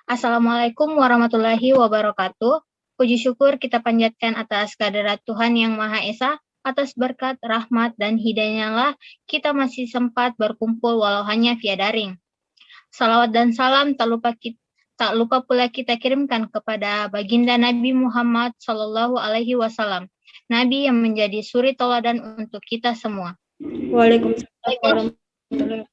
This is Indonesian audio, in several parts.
Assalamualaikum warahmatullahi wabarakatuh. Puji syukur kita panjatkan atas kehadirat Tuhan Yang Maha Esa, atas berkat, rahmat, dan hidayahnya kita masih sempat berkumpul walau hanya via daring. Salawat dan salam tak lupa pula kita kirimkan kepada baginda Nabi Muhammad Sallallahu Alaihi Wasallam, Nabi yang menjadi suri tauladan untuk kita semua. Waalaikumsalam warahmatullahi.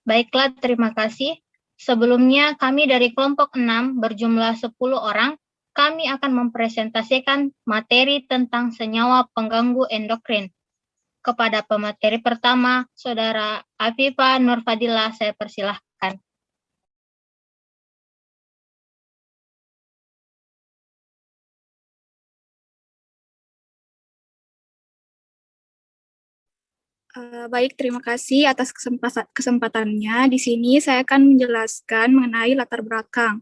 Baiklah, terima kasih. Sebelumnya kami dari kelompok 6 berjumlah 10 orang, kami akan mempresentasikan materi tentang senyawa pengganggu endokrin. Kepada pemateri pertama, Saudara Afifah Nurfadila, saya persilahkan. Baik, terima kasih atas kesempatannya. Di sini saya akan menjelaskan mengenai latar belakang.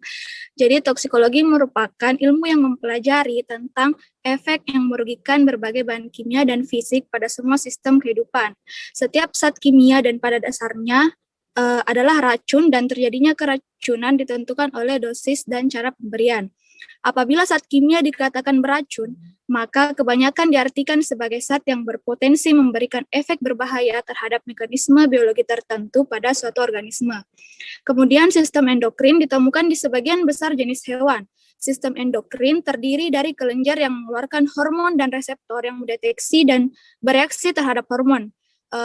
Jadi, toksikologi merupakan ilmu yang mempelajari tentang efek yang merugikan berbagai bahan kimia dan fisik pada semua sistem kehidupan. Setiap zat kimia dan pada dasarnya adalah racun, dan terjadinya keracunan ditentukan oleh dosis dan cara pemberian. Apabila zat kimia dikatakan beracun, maka kebanyakan diartikan sebagai zat yang berpotensi memberikan efek berbahaya terhadap mekanisme biologi tertentu pada suatu organisme. Kemudian sistem endokrin ditemukan di sebagian besar jenis hewan. Sistem endokrin terdiri dari kelenjar yang mengeluarkan hormon dan reseptor yang mendeteksi dan bereaksi terhadap hormon.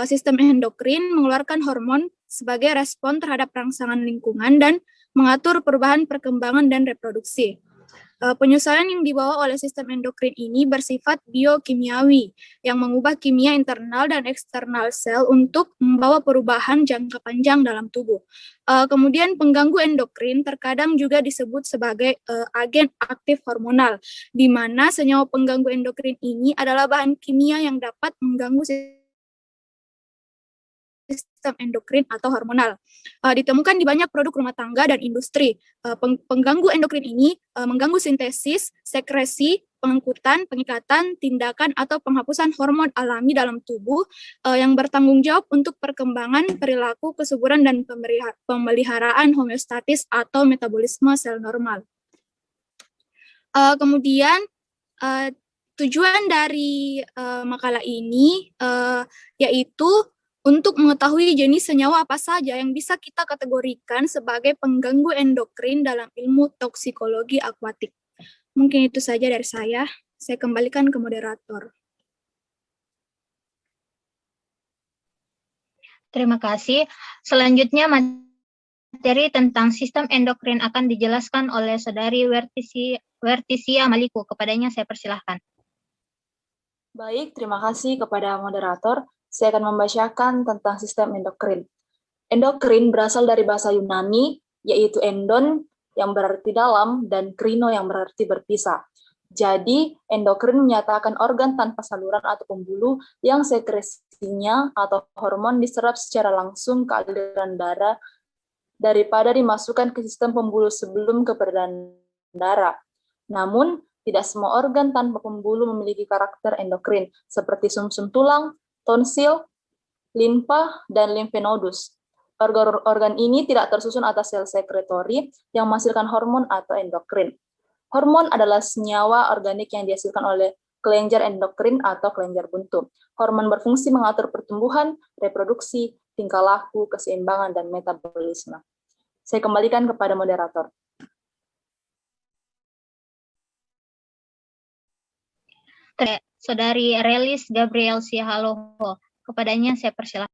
Sistem endokrin mengeluarkan hormon sebagai respon terhadap rangsangan lingkungan dan mengatur perubahan perkembangan dan reproduksi. Penyesuaian yang dibawa oleh sistem endokrin ini bersifat biokimiawi, yang mengubah kimia internal dan eksternal sel untuk membawa perubahan jangka panjang dalam tubuh. Kemudian pengganggu endokrin terkadang juga disebut sebagai agen aktif hormonal, di mana senyawa pengganggu endokrin ini adalah bahan kimia yang dapat mengganggu sistem endokrin atau hormonal. Ditemukan di banyak produk rumah tangga dan industri. Pengganggu endokrin ini mengganggu sintesis, sekresi, pengangkutan, pengikatan, tindakan, atau penghapusan hormon alami dalam tubuh yang bertanggung jawab untuk perkembangan perilaku, kesuburan, dan pemeliharaan homeostatis atau metabolisme sel normal. Kemudian, tujuan dari makalah ini yaitu untuk mengetahui jenis senyawa apa saja yang bisa kita kategorikan sebagai pengganggu endokrin dalam ilmu toksikologi akuatik. Mungkin itu saja dari saya. Saya kembalikan ke moderator. Terima kasih. Selanjutnya materi tentang sistem endokrin akan dijelaskan oleh Saudari Wertisia Maliku. Kepadanya saya persilahkan. Baik, terima kasih kepada moderator. Saya akan membacakan tentang sistem endokrin. Endokrin berasal dari bahasa Yunani, yaitu endon yang berarti dalam dan krino yang berarti berpisah. Jadi, endokrin menyatakan organ tanpa saluran atau pembuluh yang sekresinya atau hormon diserap secara langsung ke aliran darah daripada dimasukkan ke sistem pembuluh sebelum ke peredaran darah. Namun, tidak semua organ tanpa pembuluh memiliki karakter endokrin, seperti sumsum tulang, tonsil, limfa, dan limfenodus. Organ ini tidak tersusun atas sel sekretori yang menghasilkan hormon atau endokrin. Hormon adalah senyawa organik yang dihasilkan oleh kelenjar endokrin atau kelenjar buntu. Hormon berfungsi mengatur pertumbuhan, reproduksi, tingkah laku, keseimbangan, dan metabolisme. Saya kembalikan kepada moderator. Saudari Relis Gabriel Sihaloho, kepadanya saya persilahkan.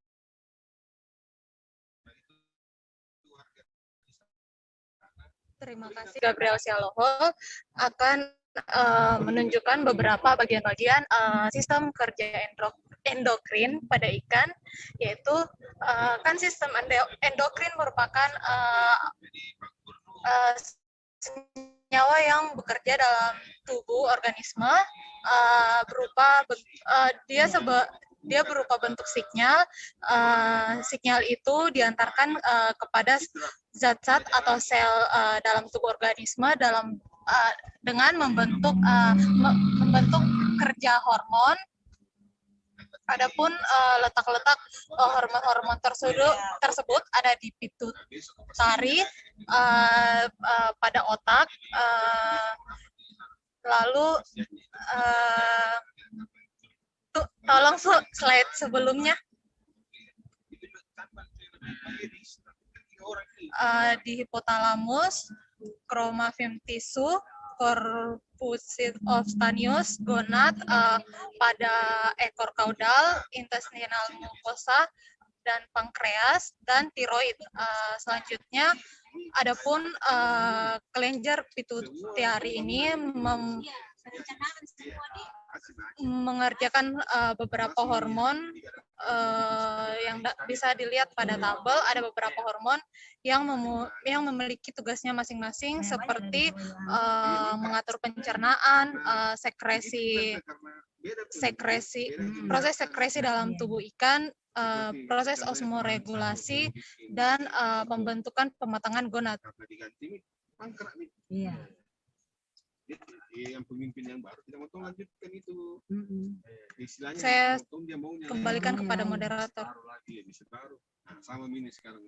Terima kasih. Gabriel Sihaloho akan menunjukkan beberapa bagian-bagian sistem kerja endokrin pada ikan, yaitu kan sistem endokrin merupakan senyawa yang bekerja dalam tubuh organisme berupa dia berupa bentuk sinyal. Sinyal itu diantarkan kepada zat-zat atau sel dalam tubuh organisme dengan membentuk kerja hormon Adapun letak-letak hormon-hormon tersebut ada di pituitari, pada otak, lalu tolong slide sebelumnya. Di hipotalamus, chromafim tisu, corpus of stanius, gonad, pada ekor kaudal, intestinal mucosa, dan pankreas, dan tiroid. Selanjutnya, adapun kelenjar pituitari ini mengerjakan beberapa hormon yang bisa dilihat pada tabel. Ada beberapa hormon yang memiliki tugasnya masing-masing, seperti mengatur pencernaan, proses sekresi dalam tubuh ikan, proses osmoregulasi, dan pembentukan pematangan gonad. Iya. Yang pemimpin yang baru tidak mau lanjutkan itu. Saya kembalikan kepada moderator. Sama ini sekarang.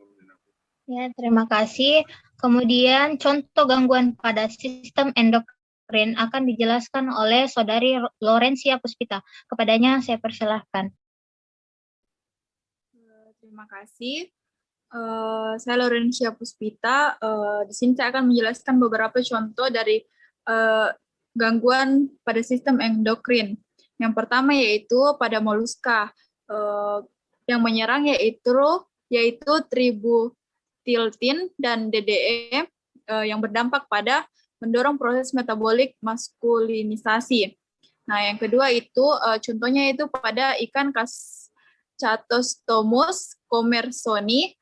Ya, terima kasih. Kemudian contoh gangguan pada sistem endokrin akan dijelaskan oleh Saudari Lorencia Puspita. Kepadanya saya persilahkan. Terima kasih. Saya Lorencia Puspita. Di sini saya akan menjelaskan beberapa contoh dari gangguan pada sistem endokrin. Yang pertama yaitu pada moluska. Yang menyerang yaitu tributiltin dan DDE yang berdampak pada mendorong proses metabolik maskulinisasi. Nah, yang kedua itu contohnya itu pada ikan Catostomus commersoni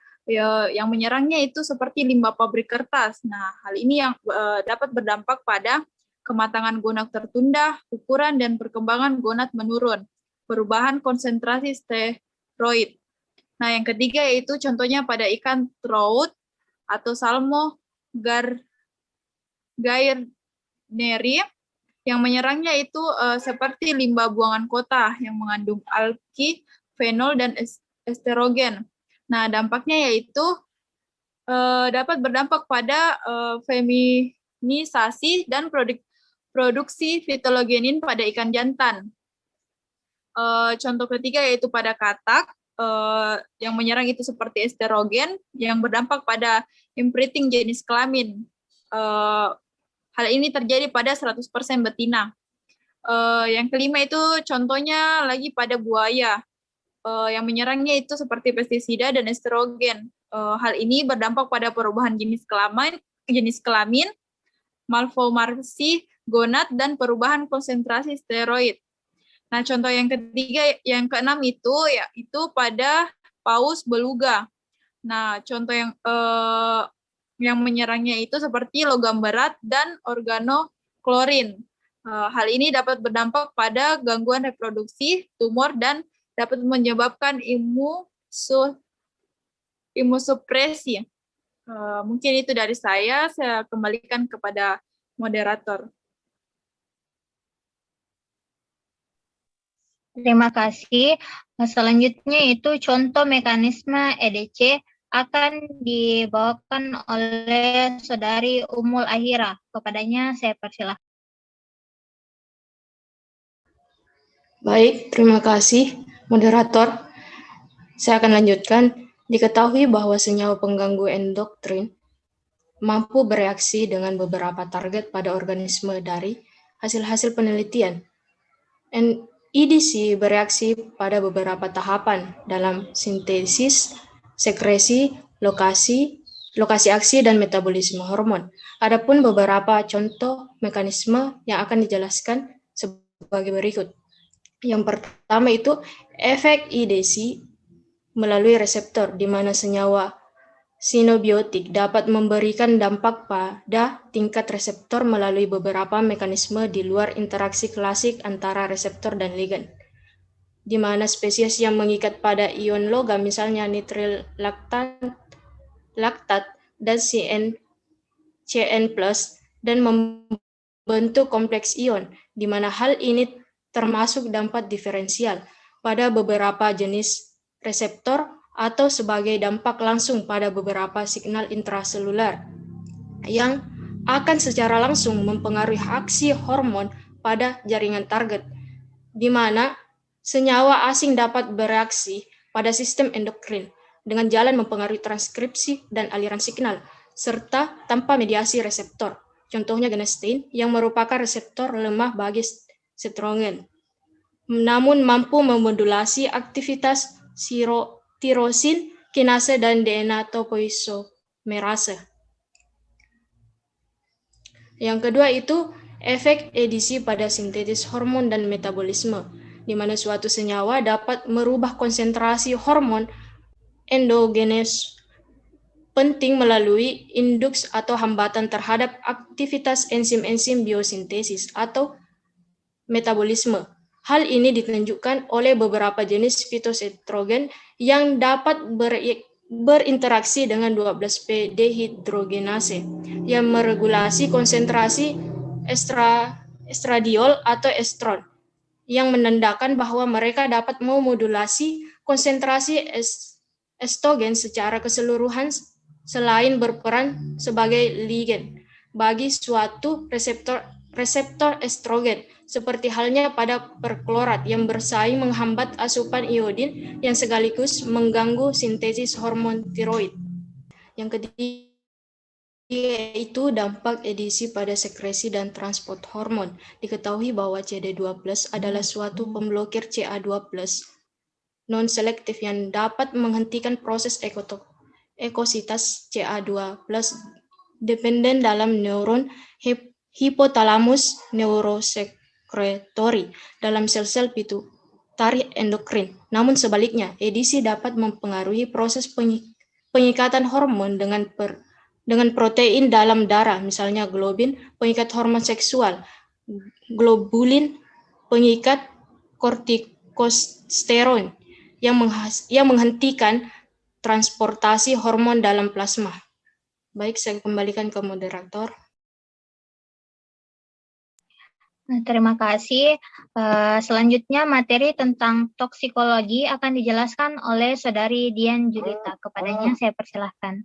yang menyerangnya itu seperti limbah pabrik kertas. Nah, hal ini yang dapat berdampak pada kematangan gonad tertunda, ukuran dan perkembangan gonad menurun, perubahan konsentrasi steroid. Nah, yang ketiga yaitu contohnya pada ikan trout atau Salmo gairneri yang menyerangnya itu seperti limbah buangan kota yang mengandung alki, fenol, dan estrogen. Nah, dampaknya yaitu dapat berdampak pada feminisasi dan produksi fitologenin pada ikan jantan. Contoh ketiga yaitu pada katak, yang menyerang itu seperti estrogen yang berdampak pada imprinting jenis kelamin. Hal ini terjadi pada 100% betina. Yang kelima itu contohnya lagi pada buaya, yang menyerangnya itu seperti pestisida dan estrogen. Hal ini berdampak pada perubahan jenis kelamin, malformasi gonad, dan perubahan konsentrasi steroid. Nah, contoh yang keenam itu yaitu pada paus beluga. Nah, contoh yang menyerangnya itu seperti logam berat dan organoklorin. Hal ini dapat berdampak pada gangguan reproduksi, tumor, dan dapat menyebabkan imunosupresi. Mungkin itu dari saya kembalikan kepada moderator. Terima kasih. Selanjutnya itu contoh mekanisme EDC akan dibawakan oleh Saudari Ummul Ahira. Kepadanya saya persilahkan. Baik, terima kasih, moderator. Saya akan lanjutkan. Diketahui bahwa senyawa pengganggu endokrin mampu bereaksi dengan beberapa target pada organisme dari hasil-hasil penelitian. EDC bereaksi pada beberapa tahapan dalam sintesis, sekresi, lokasi aksi, dan metabolisme hormon. Adapun beberapa contoh mekanisme yang akan dijelaskan sebagai berikut. Yang pertama itu efek EDC melalui reseptor, di mana senyawa sinobiotik dapat memberikan dampak pada tingkat reseptor melalui beberapa mekanisme di luar interaksi klasik antara reseptor dan ligand, di mana spesies yang mengikat pada ion logam, misalnya nitril laktat dan CN+, dan membentuk kompleks ion, di mana hal ini termasuk dampak diferensial. pada beberapa jenis reseptor atau sebagai dampak langsung pada beberapa signal intraseluler yang akan secara langsung mempengaruhi aksi hormon pada jaringan target, di mana senyawa asing dapat bereaksi pada sistem endokrin dengan jalan mempengaruhi transkripsi dan aliran signal, serta tanpa mediasi reseptor. Contohnya genistein yang merupakan reseptor lemah bagi strogen, namun mampu memodulasi aktivitas tirosin, kinase, dan DNA topoisomerase. Yang kedua itu efek edisi pada sintesis hormon dan metabolisme, di mana suatu senyawa dapat merubah konsentrasi hormon endogenes penting melalui induks atau hambatan terhadap aktivitas enzim-enzim biosintesis atau metabolisme. Hal ini ditunjukkan oleh beberapa jenis fitoestrogen yang dapat berinteraksi dengan 12-P dehidrogenase yang meregulasi konsentrasi estradiol atau estron, yang menandakan bahwa mereka dapat memodulasi konsentrasi estrogen secara keseluruhan selain berperan sebagai ligen bagi suatu reseptor estrogen, seperti halnya pada perklorat yang bersaing menghambat asupan iodin yang sekaligus mengganggu sintesis hormon tiroid. Yang ketiga yaitu dampak edisi pada sekresi dan transport hormon. Diketahui bahwa CD2+ adalah suatu pemblokir CA2+ non-selektif yang dapat menghentikan proses ekositas CA2+ dependen dalam neuron hipotalamus neurosekretori dalam sel-sel pituitari endokrin. Namun sebaliknya, edisi dapat mempengaruhi proses pengikatan hormon dengan protein dalam darah, misalnya globin, pengikat hormon seksual, globulin, pengikat kortikosteroid yang menghentikan transportasi hormon dalam plasma. Baik, saya kembalikan ke moderator. Terima kasih. Selanjutnya materi tentang toksikologi akan dijelaskan oleh Saudari Dian Julita. Kepadanya saya persilahkan.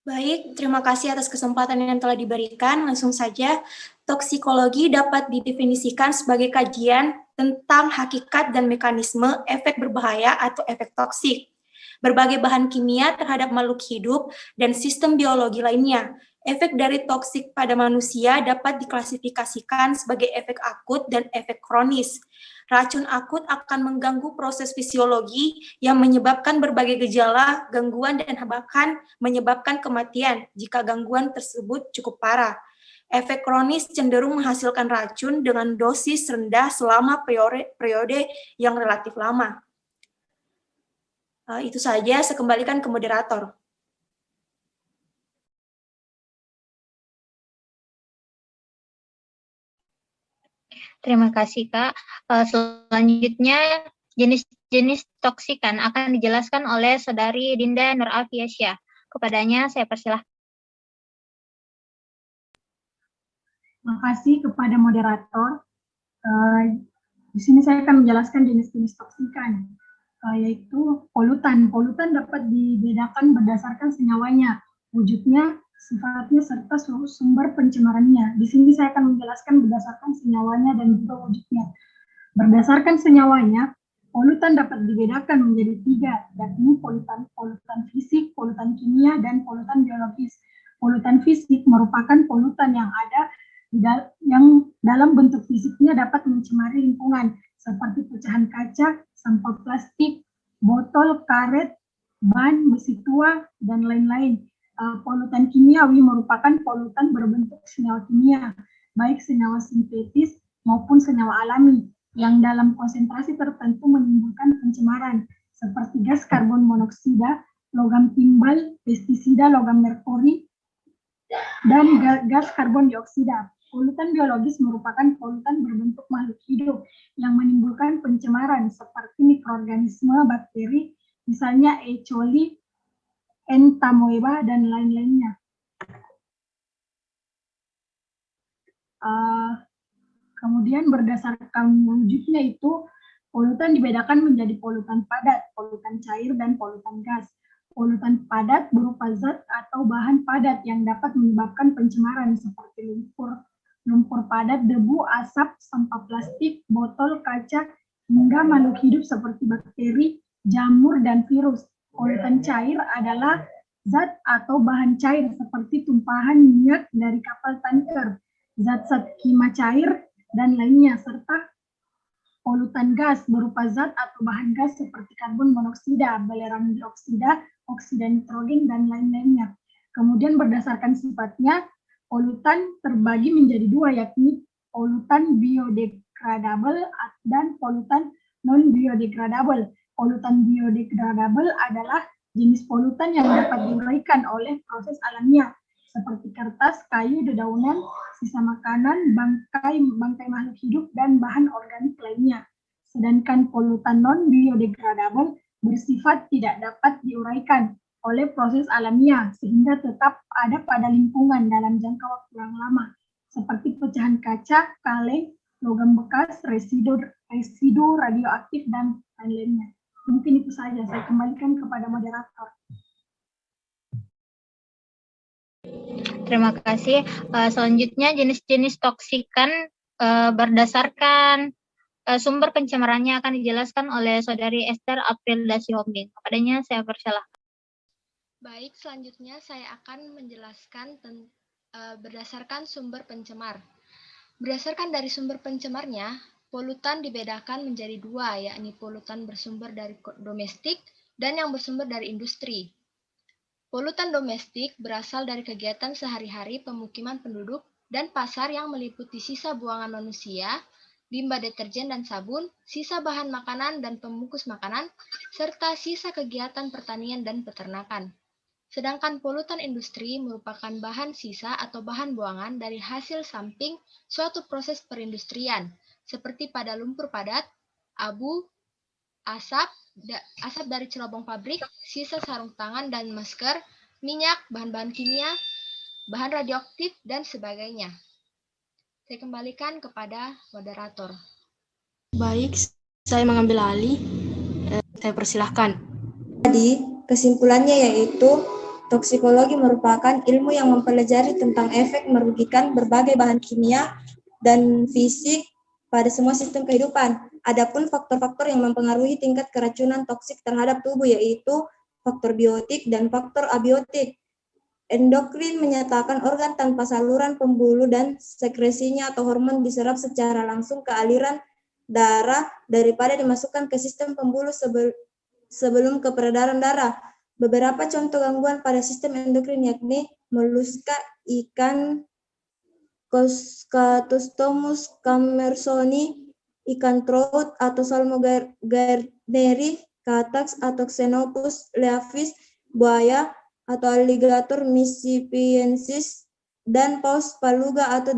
Baik, terima kasih atas kesempatan yang telah diberikan. Langsung saja, toksikologi dapat didefinisikan sebagai kajian tentang hakikat dan mekanisme efek berbahaya atau efek toksik berbagai bahan kimia terhadap makhluk hidup dan sistem biologi lainnya. Efek dari toksik pada manusia dapat diklasifikasikan sebagai efek akut dan efek kronis. Racun akut akan mengganggu proses fisiologi yang menyebabkan berbagai gejala, gangguan, dan bahkan menyebabkan kematian jika gangguan tersebut cukup parah. Efek kronis cenderung menghasilkan racun dengan dosis rendah selama periode yang relatif lama. Itu saja, saya kembalikan ke moderator. Terima kasih, Kak. Selanjutnya, jenis-jenis toksikan akan dijelaskan oleh Saudari Dinda Nur Alfiasyah. Kepadanya saya persilahkan. Terima kasih kepada moderator. Di sini saya akan menjelaskan jenis-jenis toksikan, yaitu polutan. Polutan dapat dibedakan berdasarkan senyawanya, wujudnya, sifatnya, serta sumber pencemarannya. Di sini saya akan menjelaskan berdasarkan senyawanya dan juga wujudnya. Berdasarkan senyawanya, polutan dapat dibedakan menjadi 3, yakni polutan fisik, polutan kimia, dan polutan biologis. Polutan fisik merupakan polutan yang ada yang dalam bentuk fisiknya dapat mencemari lingkungan, seperti pecahan kaca, sampah plastik, botol, karet, ban, besi tua, dan lain-lain. Polutan kimiawi merupakan polutan berbentuk senyawa kimia, baik senyawa sintetis maupun senyawa alami, yang dalam konsentrasi tertentu menimbulkan pencemaran, seperti gas karbon monoksida, logam timbal, pestisida, logam merkuri, dan gas karbon dioksida. Polutan biologis merupakan polutan berbentuk makhluk hidup yang menimbulkan pencemaran seperti mikroorganisme, bakteri, misalnya E. coli, entamoeba, dan lain-lainnya. Kemudian berdasarkan wujudnya itu, Polutan dibedakan menjadi polutan padat, polutan cair, dan polutan gas. Polutan padat berupa zat atau bahan padat yang dapat menyebabkan pencemaran seperti lumpur padat, debu, asap, sampah plastik, botol, kaca, hingga makhluk hidup seperti bakteri, jamur, dan virus. Polutan cair adalah zat atau bahan cair seperti tumpahan minyak dari kapal tanker, zat-zat kimia cair, dan lainnya, serta polutan gas berupa zat atau bahan gas seperti karbon monoksida, belerang dioksida, oksida nitrogen, dan lain-lainnya. Kemudian berdasarkan sifatnya, polutan terbagi menjadi dua, yakni polutan biodegradable dan polutan non-biodegradable. Polutan biodegradable adalah jenis polutan yang dapat diuraikan oleh proses alamiah, seperti kertas, kayu, dedaunan, sisa makanan, bangkai makhluk hidup, dan bahan organik lainnya. Sedangkan polutan non-biodegradable bersifat tidak dapat diuraikan oleh proses alamiah, sehingga tetap ada pada lingkungan dalam jangka waktu yang lama, seperti pecahan kaca, kaleng, logam bekas, residu radioaktif, dan lain-lainnya. Mungkin itu saja, saya kembalikan kepada moderator. Terima kasih. Selanjutnya jenis-jenis toksikan berdasarkan sumber pencemarannya akan dijelaskan oleh Saudari Esther Aprilda Sihombing. Kepadanya saya persilahkan. Baik, selanjutnya saya akan menjelaskan berdasarkan sumber pencemar. Berdasarkan dari sumber pencemarnya, polutan dibedakan menjadi dua, yakni polutan bersumber dari domestik dan yang bersumber dari industri. Polutan domestik berasal dari kegiatan sehari-hari pemukiman penduduk dan pasar yang meliputi sisa buangan manusia, limbah deterjen dan sabun, sisa bahan makanan dan pembungkus makanan, serta sisa kegiatan pertanian dan peternakan. Sedangkan polutan industri merupakan bahan sisa atau bahan buangan dari hasil samping suatu proses perindustrian, seperti pada lumpur padat, abu, asap dari cerobong pabrik, sisa sarung tangan dan masker, minyak, bahan-bahan kimia, bahan radioaktif, dan sebagainya. Saya kembalikan kepada moderator. Baik, saya mengambil alih. Saya persilahkan. Jadi, kesimpulannya yaitu toksikologi merupakan ilmu yang mempelajari tentang efek merugikan berbagai bahan kimia dan fisik pada semua sistem kehidupan. Adapun faktor-faktor yang mempengaruhi tingkat keracunan toksik terhadap tubuh yaitu faktor biotik dan faktor abiotik. Endokrin menyatakan organ tanpa saluran pembuluh dan sekresinya atau hormon diserap secara langsung ke aliran darah daripada dimasukkan ke sistem pembuluh sebelum ke peredaran darah. Beberapa contoh gangguan pada sistem endokrin yakni moluska, ikan Scatostomus camersoni, ikan trout atau Salmo gardneri, Catax atau Xenopus leavis, buaya atau alligator mississippiensis, dan paus paluga atau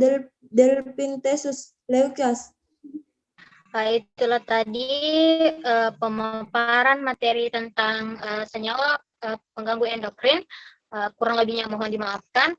Delphinthesus leucas. Itulah tadi pemaparan materi tentang senyawa pengganggu endokrin. Kurang lebihnya mohon dimaafkan.